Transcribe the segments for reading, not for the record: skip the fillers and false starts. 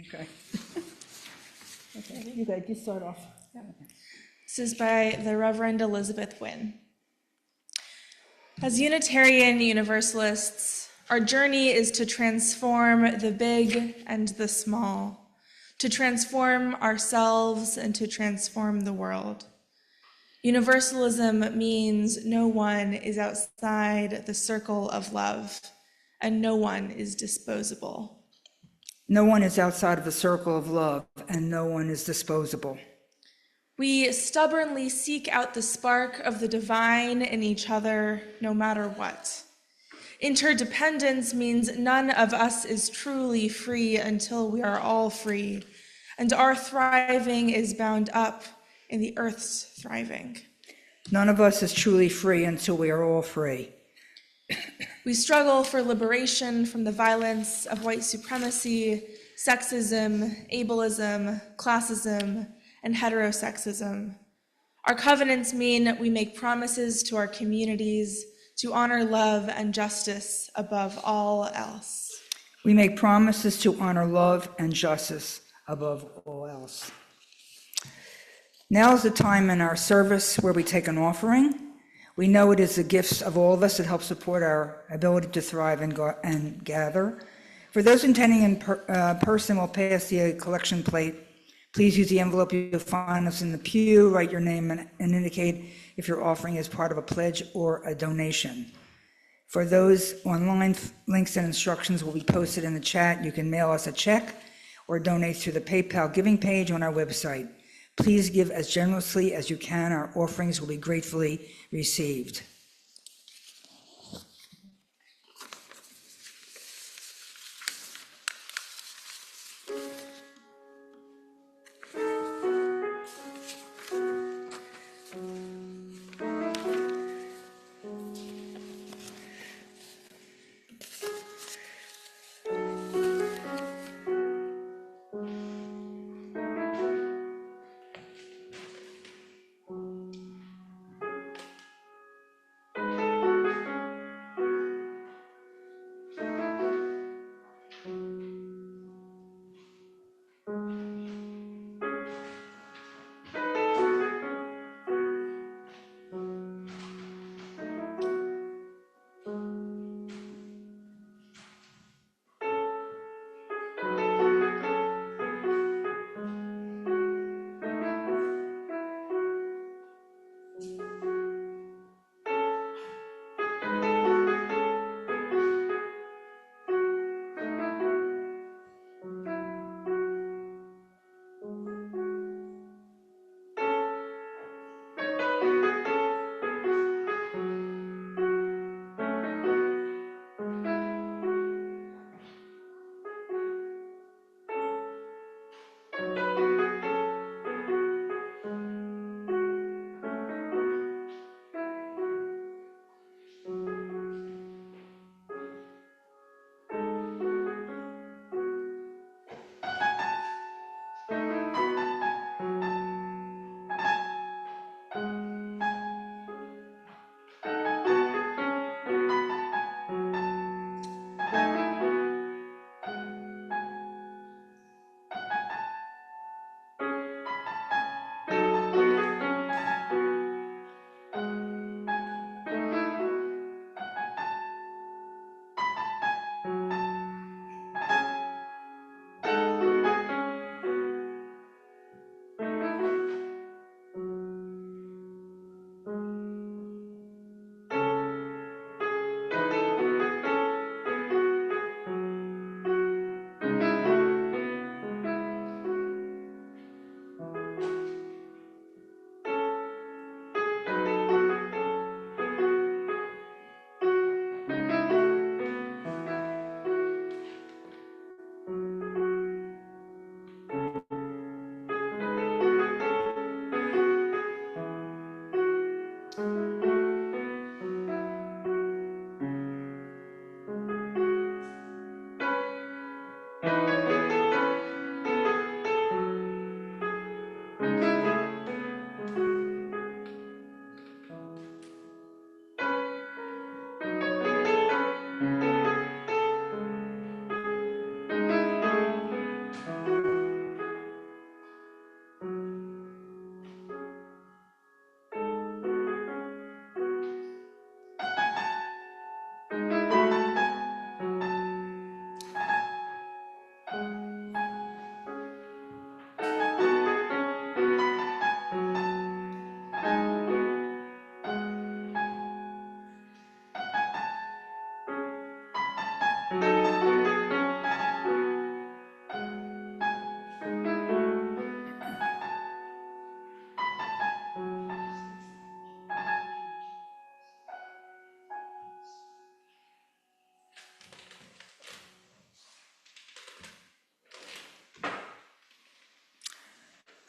Okay. Okay, you guys, you start off. Yeah. This is by the Reverend Elizabeth Wynne. As Unitarian Universalists, our journey is to transform the big and the small, to transform ourselves and to transform the world. Universalism means no one is outside the circle of love, and no one is disposable. No one is outside of the circle of love, and no one is disposable. We stubbornly seek out the spark of the divine in each other, no matter what. Interdependence means none of us is truly free until we are all free, and our thriving is bound up in the earth's thriving. None of us is truly free until we are all free. We struggle for liberation from the violence of white supremacy, sexism, ableism, classism, and heterosexism. Our covenants mean we make promises to our communities to honor love and justice above all else. We make promises to honor love and justice above all else. Now is the time in our service where we take an offering. We know it is the gifts of all of us that help support our ability to thrive and gather. For those attending in person, we'll pass the collection plate. Please use the envelope you'll find us in the pew, write your name and indicate if your offering is part of a pledge or a donation. For those online, links and instructions will be posted in the chat. You can mail us a check or donate through the PayPal giving page on our website. Please give as generously as you can. Our offerings will be gratefully received.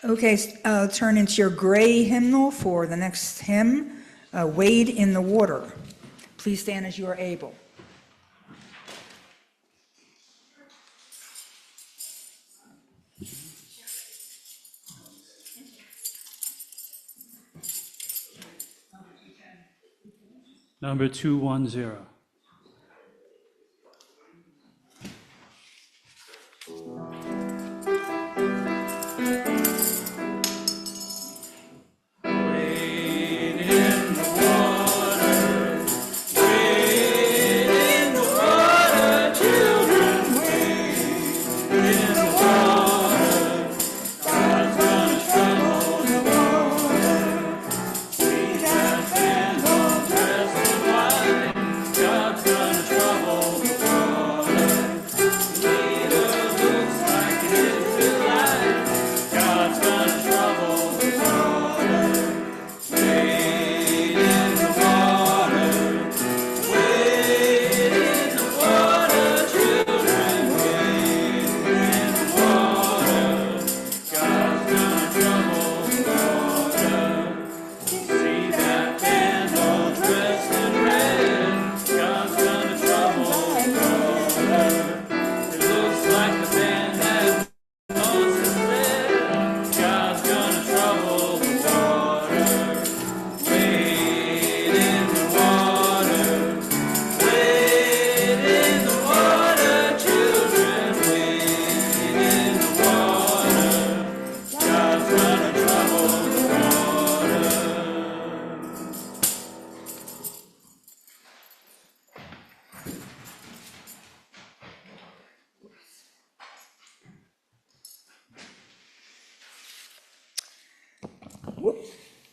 Okay, turn into your gray hymnal for the next hymn, Wade in the Water. Please stand as you are able. Number 210.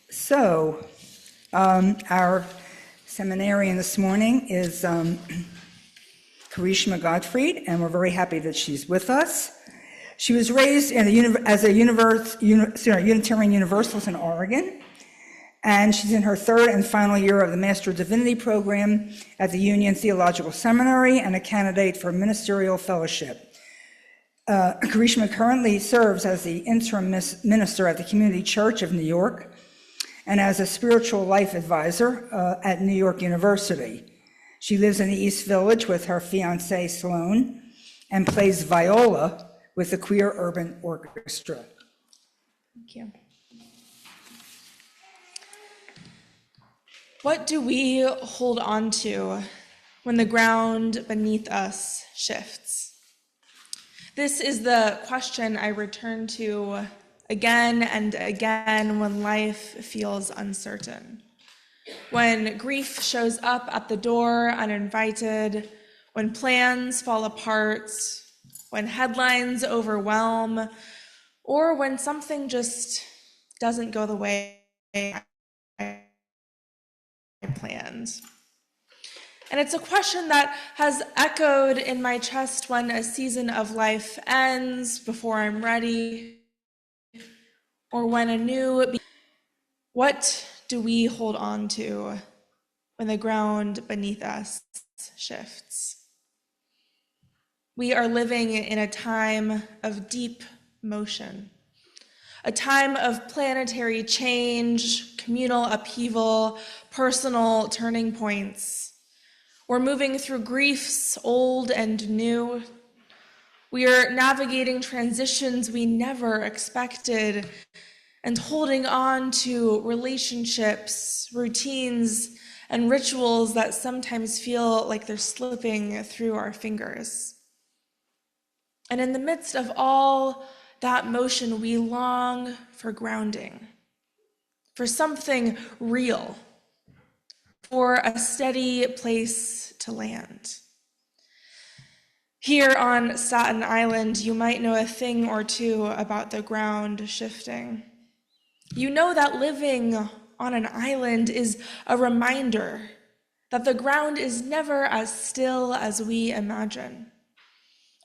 So, our seminarian this morning is Karishma Gottfried, and we're very happy that she's with us. She was raised as a Unitarian Universalist in Oregon, and she's in her third and final year of the Master of Divinity program at the Union Theological Seminary and a candidate for ministerial fellowship. Karishma currently serves as the interim minister at the Community Church of New York and as a spiritual life advisor at New York University. She lives in the East Village with her fiancé Sloan and plays viola with the Queer Urban Orchestra. Thank you. What do we hold on to when the ground beneath us shifts? This is the question I return to again and again when life feels uncertain. When grief shows up at the door uninvited, when plans fall apart, when headlines overwhelm, or when something just doesn't go the way I planned. And it's a question that has echoed in my chest when a season of life ends before I'm ready, or when a new. What do we hold on to when the ground beneath us shifts? We are living in a time of deep motion, a time of planetary change, communal upheaval, personal turning points. We're moving through griefs, old and new. We are navigating transitions we never expected and holding on to relationships, routines, and rituals that sometimes feel like they're slipping through our fingers. And in the midst of all that motion, we long for grounding, for something real, for a steady place to land. Here on Staten Island, you might know a thing or two about the ground shifting. You know that living on an island is a reminder that the ground is never as still as we imagine.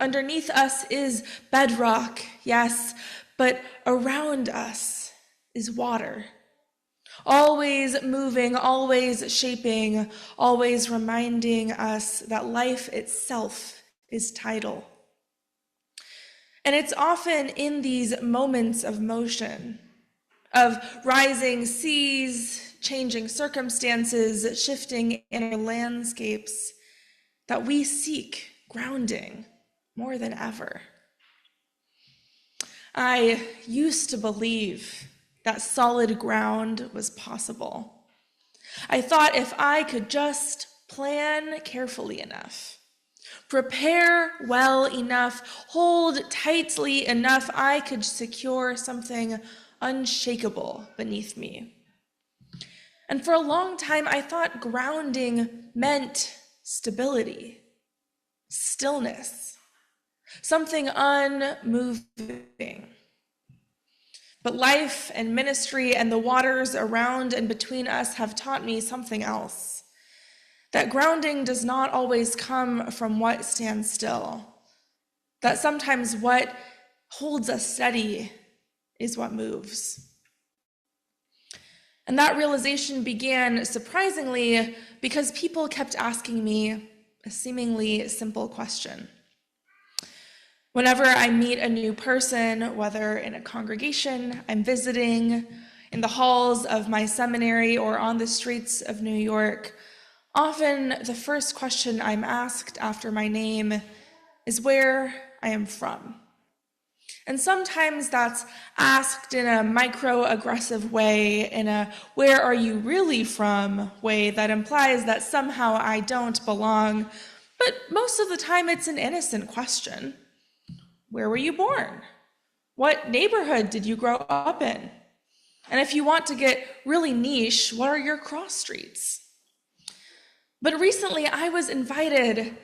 Underneath us is bedrock, yes, but around us is water. Always moving, always shaping, always reminding us that life itself is tidal. And it's often in these moments of motion, of rising seas, changing circumstances, shifting inner landscapes, that we seek grounding more than ever. I used to believe that solid ground was possible. I thought if I could just plan carefully enough, prepare well enough, hold tightly enough, I could secure something unshakable beneath me. And for a long time, I thought grounding meant stability, stillness, something unmoving. But life and ministry and the waters around and between us have taught me something else. That grounding does not always come from what stands still. That sometimes what holds us steady is what moves. And that realization began, surprisingly, because people kept asking me a seemingly simple question. Whenever I meet a new person, whether in a congregation I'm visiting, in the halls of my seminary, or on the streets of New York, often the first question I'm asked after my name is where I am from. And sometimes that's asked in a microaggressive way, in a where are you really from way that implies that somehow I don't belong. But most of the time it's an innocent question. Where were you born? What neighborhood did you grow up in? And if you want to get really niche, what are your cross streets? But recently I was invited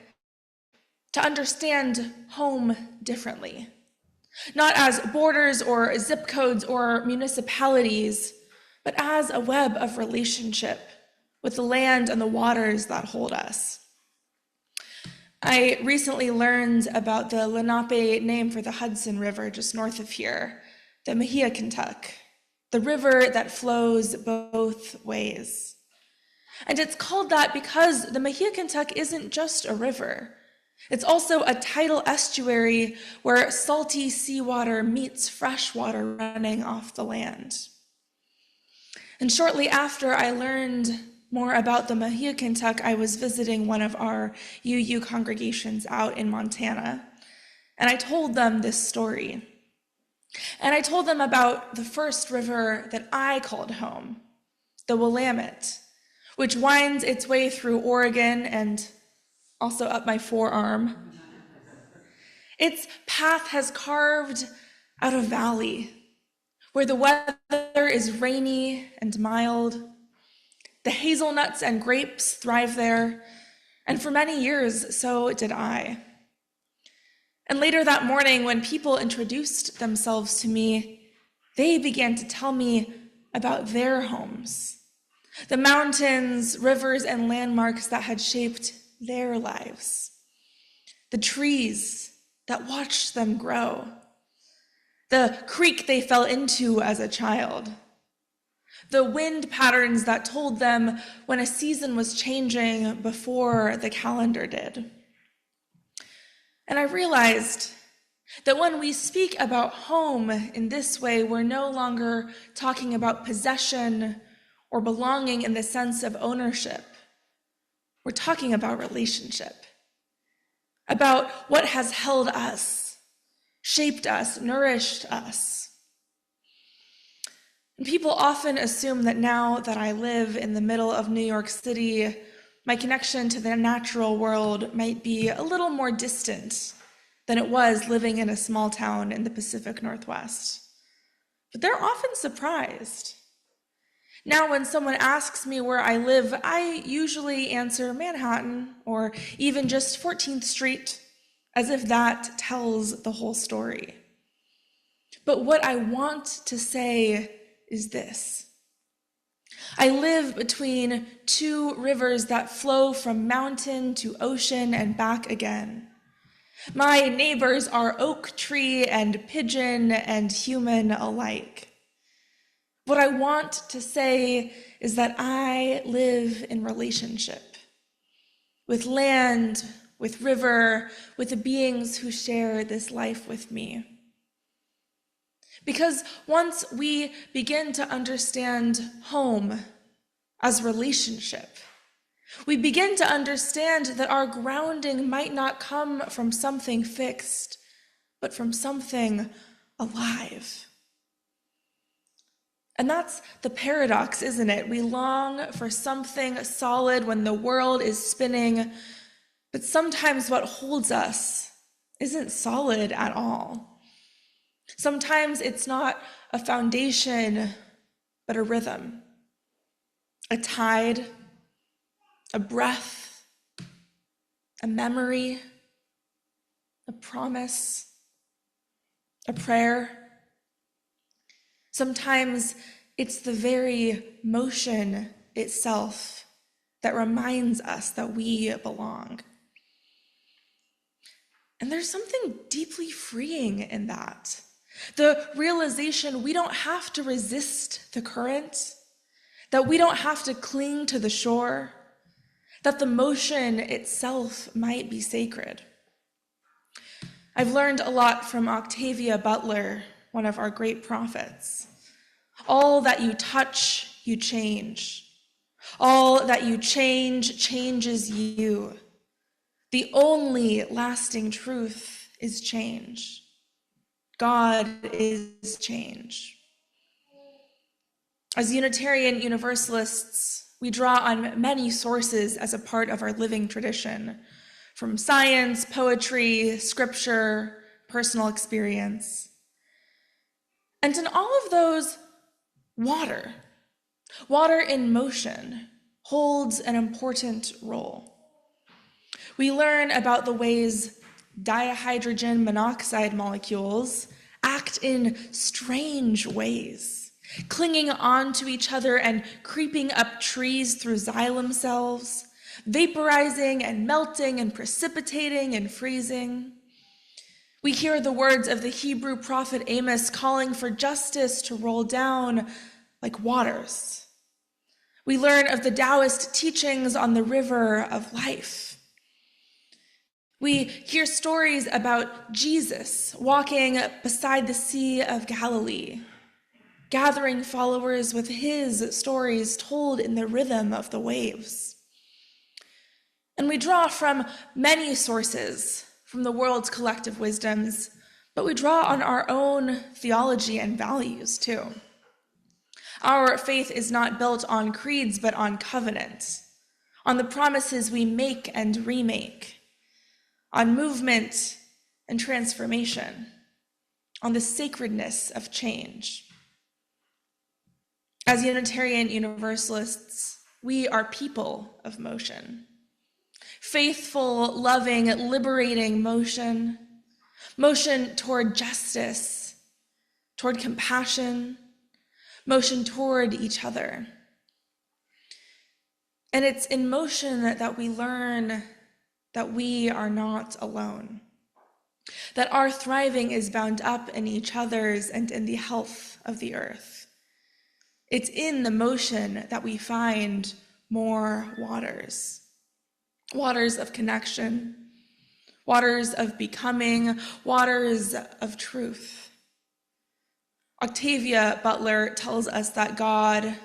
to understand home differently. Not as borders or zip codes or municipalities, but as a web of relationship with the land and the waters that hold us. I recently learned about the Lenape name for the Hudson River just north of here, the Mehiakentuck, the river that flows both ways. And it's called that because the Mehiakentuck isn't just a river. It's also a tidal estuary where salty seawater meets fresh water running off the land. And shortly after I learned more about the Mehiakentuck, I was visiting one of our UU congregations out in Montana, and I told them this story. And I told them about the first river that I called home, the Willamette, which winds its way through Oregon and also up my forearm. Its path has carved out a valley where the weather is rainy and mild. The hazelnuts and grapes thrive there, and for many years, so did I. And later that morning, when people introduced themselves to me, they began to tell me about their homes, the mountains, rivers, and landmarks that had shaped their lives, the trees that watched them grow, the creek they fell into as a child, the wind patterns that told them when a season was changing before the calendar did. And I realized that when we speak about home in this way, we're no longer talking about possession or belonging in the sense of ownership. We're talking about relationship, about what has held us, shaped us, nourished us. And people often assume that now that I live in the middle of New York City, my connection to the natural world might be a little more distant than it was living in a small town in the Pacific Northwest. But they're often surprised. Now, when someone asks me where I live, I usually answer Manhattan or even just 14th Street, as if that tells the whole story. But what I want to say is this. I live between two rivers that flow from mountain to ocean and back again. My neighbors are oak tree and pigeon and human alike. What I want to say is that I live in relationship with land, with river, with the beings who share this life with me. Because once we begin to understand home as relationship, we begin to understand that our grounding might not come from something fixed, but from something alive. And that's the paradox, isn't it? We long for something solid when the world is spinning, but sometimes what holds us isn't solid at all. Sometimes it's not a foundation, but a rhythm, a tide, a breath, a memory, a promise, a prayer. Sometimes it's the very motion itself that reminds us that we belong. And there's something deeply freeing in that. The realization we don't have to resist the current, that we don't have to cling to the shore, that the motion itself might be sacred. I've learned a lot from Octavia Butler, one of our great prophets. All that you touch, you change. All that you change changes you. The only lasting truth is change. God is change. As Unitarian Universalists, we draw on many sources as a part of our living tradition, from science, poetry, scripture, personal experience. And in all of those, water in motion, holds an important role. We learn about the ways dihydrogen monoxide molecules act in strange ways, clinging onto each other and creeping up trees through xylem cells, vaporizing and melting and precipitating and freezing. We hear the words of the Hebrew prophet Amos calling for justice to roll down like waters. We learn of the Taoist teachings on the river of life. We hear stories about Jesus walking beside the Sea of Galilee, gathering followers with his stories told in the rhythm of the waves. And we draw from many sources from the world's collective wisdoms, but we draw on our own theology and values too. Our faith is not built on creeds, but on covenant, on the promises we make and remake, on movement and transformation, on the sacredness of change. As Unitarian Universalists, we are people of motion. Faithful, loving, liberating motion, motion toward justice, toward compassion, motion toward each other. And it's in motion that we learn that we are not alone, that our thriving is bound up in each other's and in the health of the earth. It's in the motion that we find more waters, waters of connection, waters of becoming, waters of truth. Octavia Butler tells us that God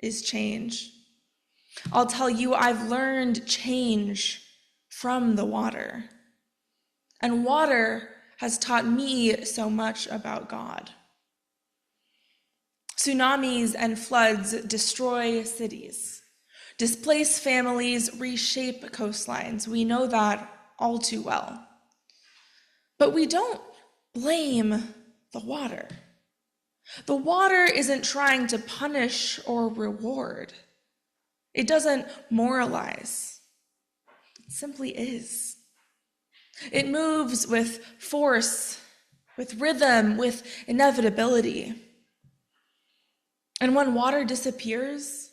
is change. I'll tell you, I've learned change from the water. And water has taught me so much about God. Tsunamis and floods destroy cities, displace families, reshape coastlines. We know that all too well. But we don't blame the water. The water isn't trying to punish or reward. It doesn't moralize. It simply is. It moves with force, with rhythm, with inevitability. And when water disappears,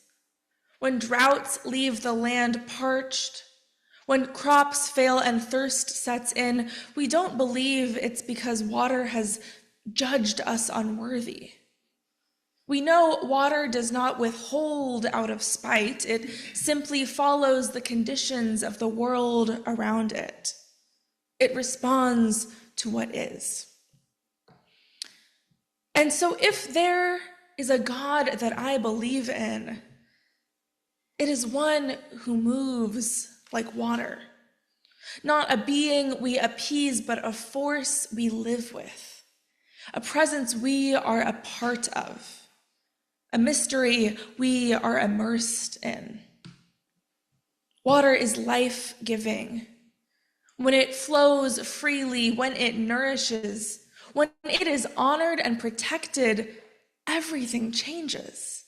when droughts leave the land parched, when crops fail and thirst sets in, we don't believe it's because water has judged us unworthy. We know water does not withhold out of spite. It simply follows the conditions of the world around it. It responds to what is. And so if there is a God that I believe in, it is one who moves like water, not a being we appease, but a force we live with, a presence we are a part of, a mystery we are immersed in. Water is life-giving. When it flows freely, when it nourishes, when it is honored and protected, everything changes.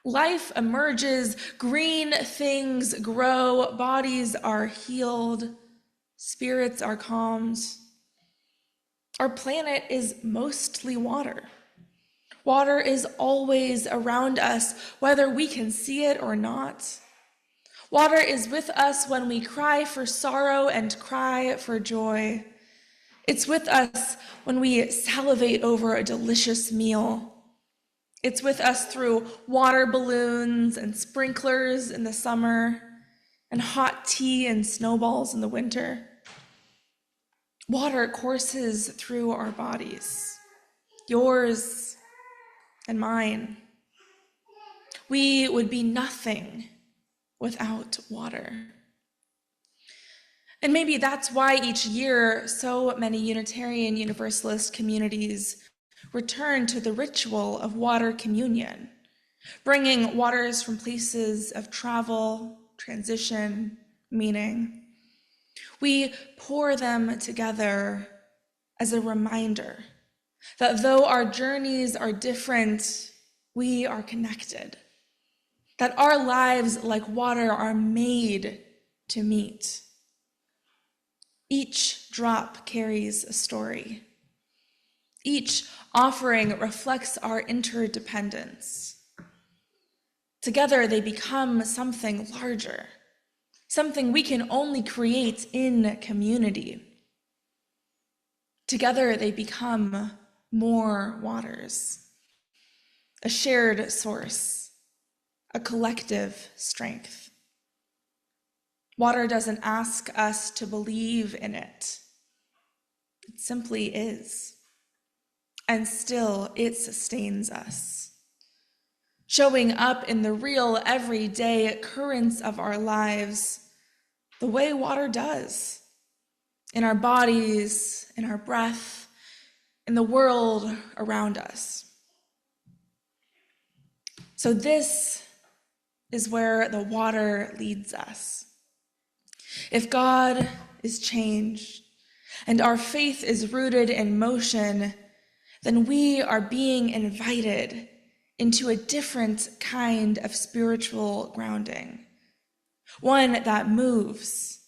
Life emerges, green things grow, bodies are healed, spirits are calmed. Our planet is mostly water. Water is always around us, whether we can see it or not. Water is with us when we cry for sorrow and cry for joy. It's with us when we salivate over a delicious meal. It's with us through water balloons and sprinklers in the summer and hot tea and snowballs in the winter. Water courses through our bodies, yours and mine. We would be nothing without water. And maybe that's why each year so many Unitarian Universalist communities return to the ritual of water communion, bringing waters from places of travel, transition, meaning. We pour them together as a reminder that though our journeys are different, we are connected, that our lives, like water, are made to meet. Each drop carries a story. Each offering reflects our interdependence. Together, they become something larger, something we can only create in community. Together, they become more waters, a shared source, a collective strength. Water doesn't ask us to believe in it. It simply is. And still, it sustains us, showing up in the real, everyday currents of our lives the way water does, in our bodies, in our breath, in the world around us. So this is where the water leads us. If God is changed and our faith is rooted in motion, then we are being invited into a different kind of spiritual grounding, one that moves,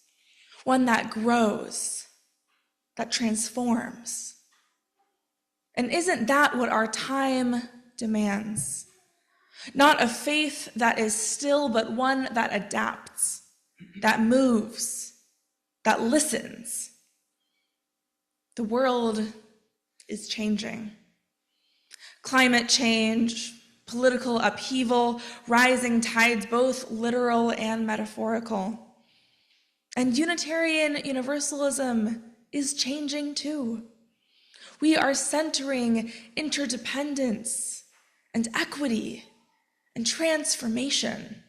one that grows, that transforms. And isn't that what our time demands? Not a faith that is still, but one that adapts, that moves, that listens. The world is changing. Climate change, political upheaval, rising tides, both literal and metaphorical. And Unitarian Universalism is changing too. We are centering interdependence and equity and transformation.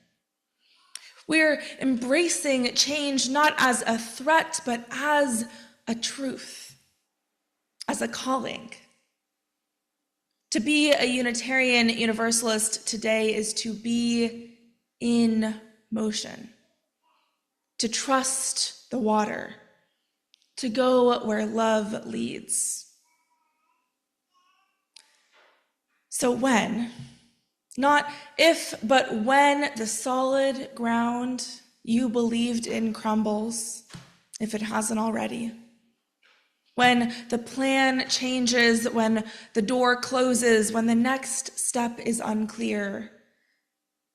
We're embracing change not as a threat, but as a truth, as a calling. To be a Unitarian Universalist today is to be in motion, to trust the water, to go where love leads. So when, not if, but when the solid ground you believed in crumbles, if it hasn't already, when the plan changes, when the door closes, when the next step is unclear,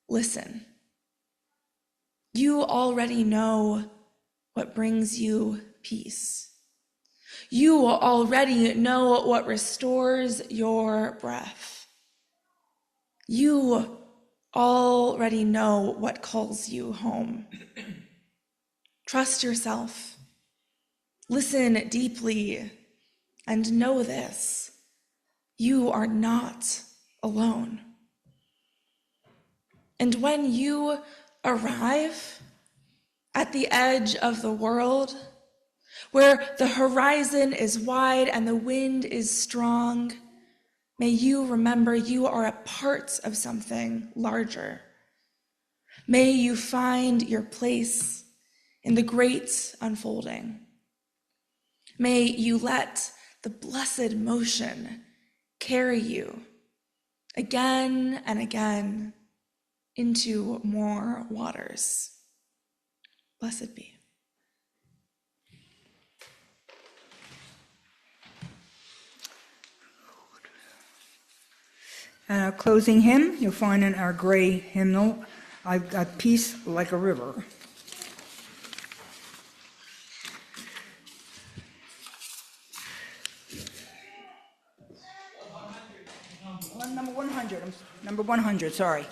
listen. You already know what brings you peace. You already know what restores your breath. You already know what calls you home. Trust yourself. Listen deeply and know this. you are not alone. And when you arrive at the edge of the world, where the horizon is wide and the wind is strong, may you remember you are a part of something larger. May you find your place in the great unfolding. May you let the blessed motion carry you again and again into more waters. Blessed be. And our closing hymn, you'll find in our gray hymnal, I've got peace like a river. Number 100, sorry.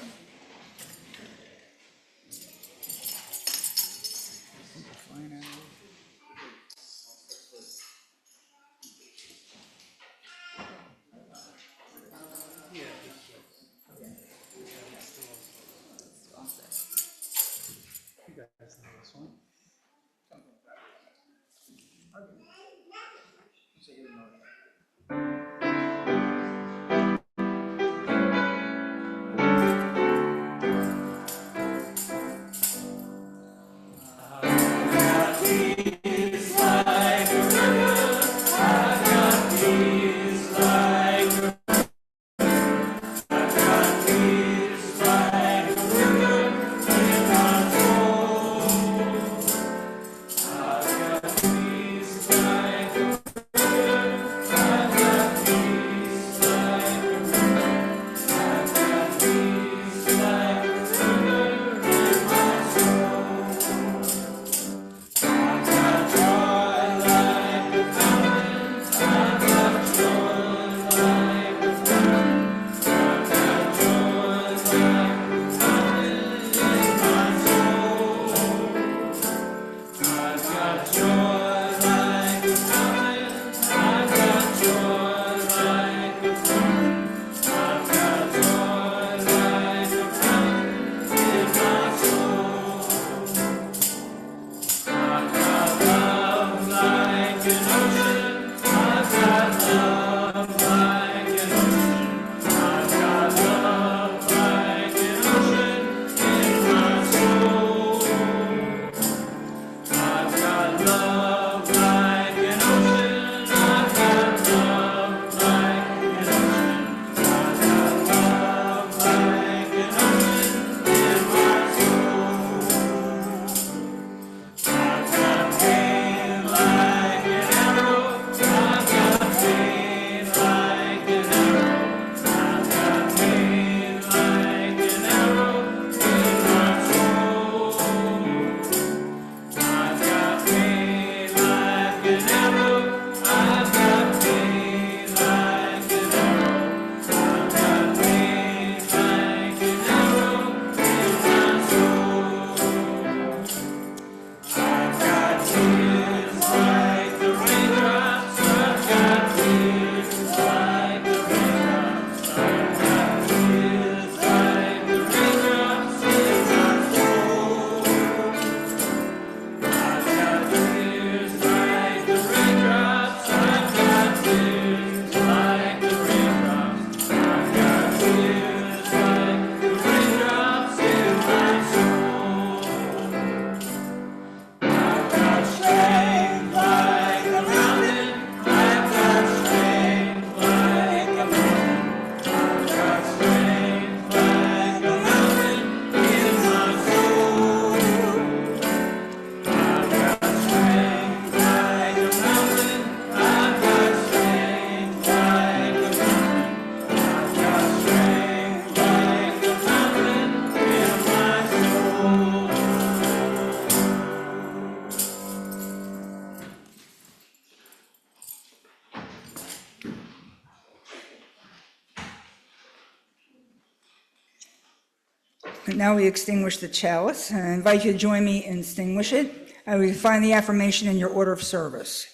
Now we extinguish the chalice, and I invite you to join me in extinguish it. I will find the affirmation in your order of service.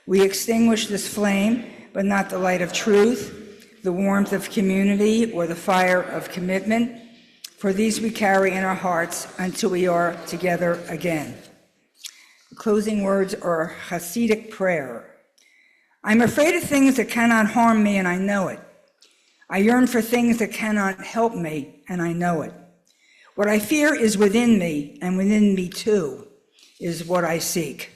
We extinguish this flame, but not the light of truth. the warmth of community, or the fire of commitment, for these we carry in our hearts until we are together again. The closing words are Hasidic prayer. I'm afraid of things that cannot harm me, and I know it. I yearn for things that cannot help me, and I know it. What I fear is within me, and within me too is what I seek.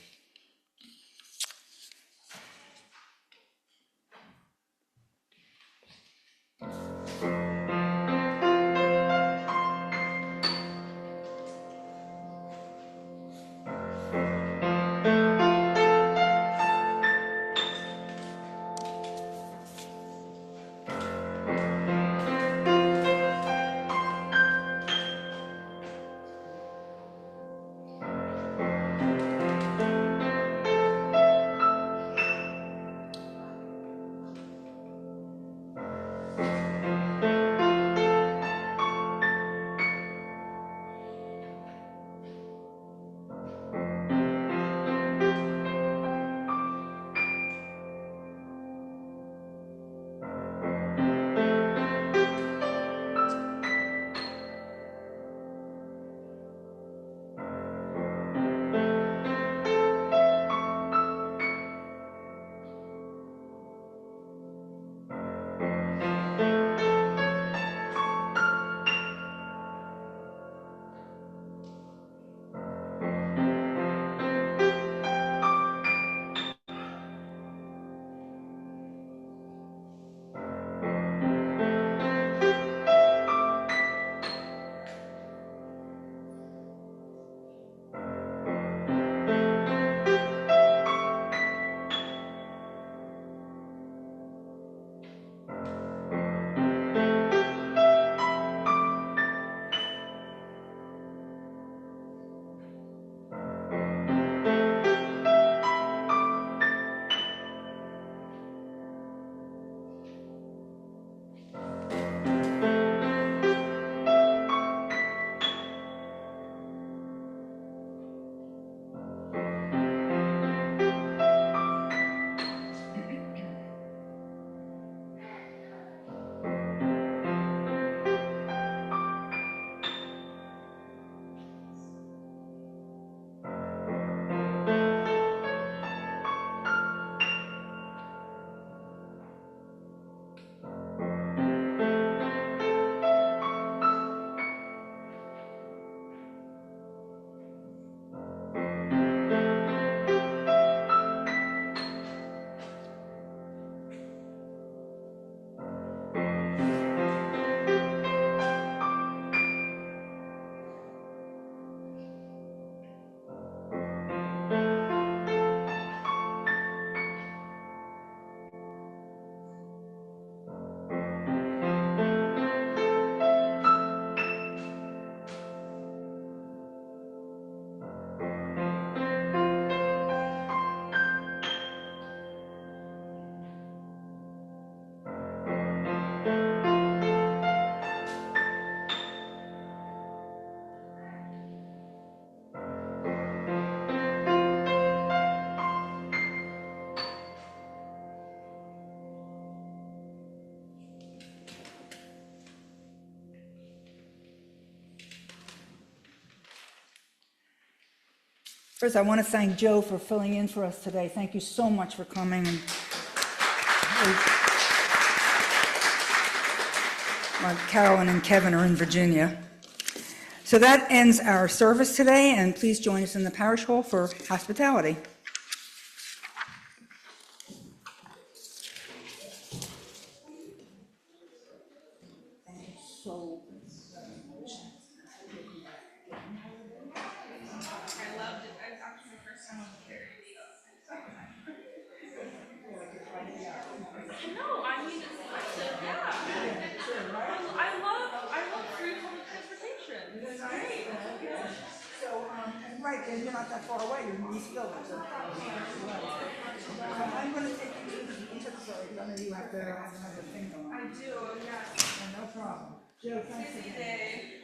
First, I want to thank Joe for filling in for us today. Thank you so much for coming. And Carolyn and Kevin are in Virginia. So that ends our service today, and please join us in the parish hall for hospitality. Right, and you're not that far away, you're in East Village. So I'm going to take you to the interpreter. I know you have to have another thing going on. I do, yes. No problem. Joe, thanks Busy again. day.